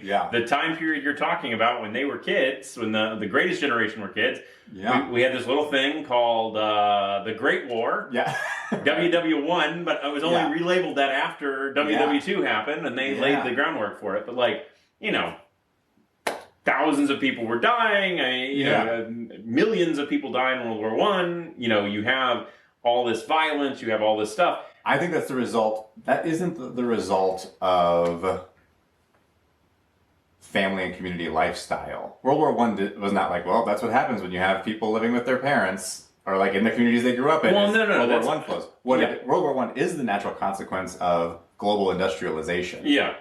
the time period you're talking about when they were kids, when the greatest generation were kids, we had this little thing called the Great War. WW1, but it was only relabeled that after WW2 happened, and they laid the groundwork for it. But thousands of people were dying. Millions of people died in World War One. You have all this violence. You have all this stuff. I think that's the result. That isn't the result of family and community lifestyle. World War One was not that's what happens when you have people living with their parents or in the communities they grew up in. Well, no. World War One flows. World War One is the natural consequence of global industrialization. Yeah.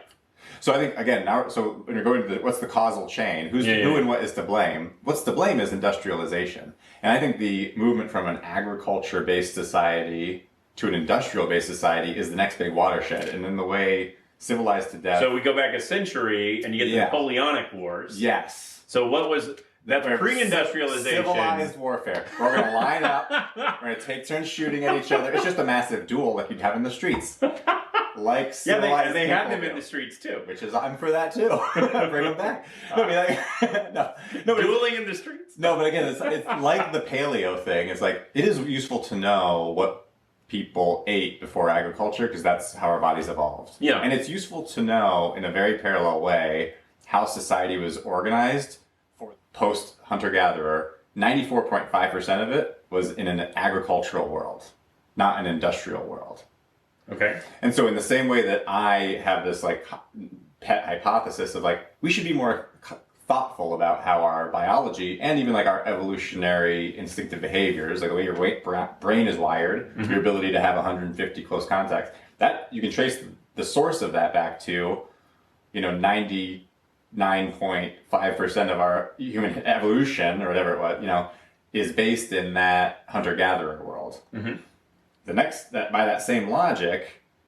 So I think, again, so when you're going to what's the causal chain, who and what is to blame? What's to blame is industrialization. And I think the movement from an agriculture-based society to an industrial-based society is the next big watershed. And then the way civilized to death... So we go back a century and you get the Napoleonic Wars. Yes. So what was... That's pre-industrialization. Civilized warfare. We're going to line up. We're going to take turns shooting at each other. It's just a massive duel like you'd have in the streets. They had them in the streets too. Which is, I'm for that too. Bring them back. Dueling in the streets? No, but again, it's like the paleo thing. It's it is useful to know what people ate before agriculture because that's how our bodies evolved. Yeah. And it's useful to know in a very parallel way how society was organized for post-hunter-gatherer. 94.5% of it was in an agricultural world, not an industrial world. Okay. And so in the same way that I have this pet hypothesis of we should be more thoughtful about how our biology and even our evolutionary instinctive behaviors, the way your brain is wired, your ability to have 150 close contacts, that you can trace the source of that back to, 99.5% of our human evolution or whatever it was, is based in that hunter-gatherer world. Mm-hmm. By that same logic,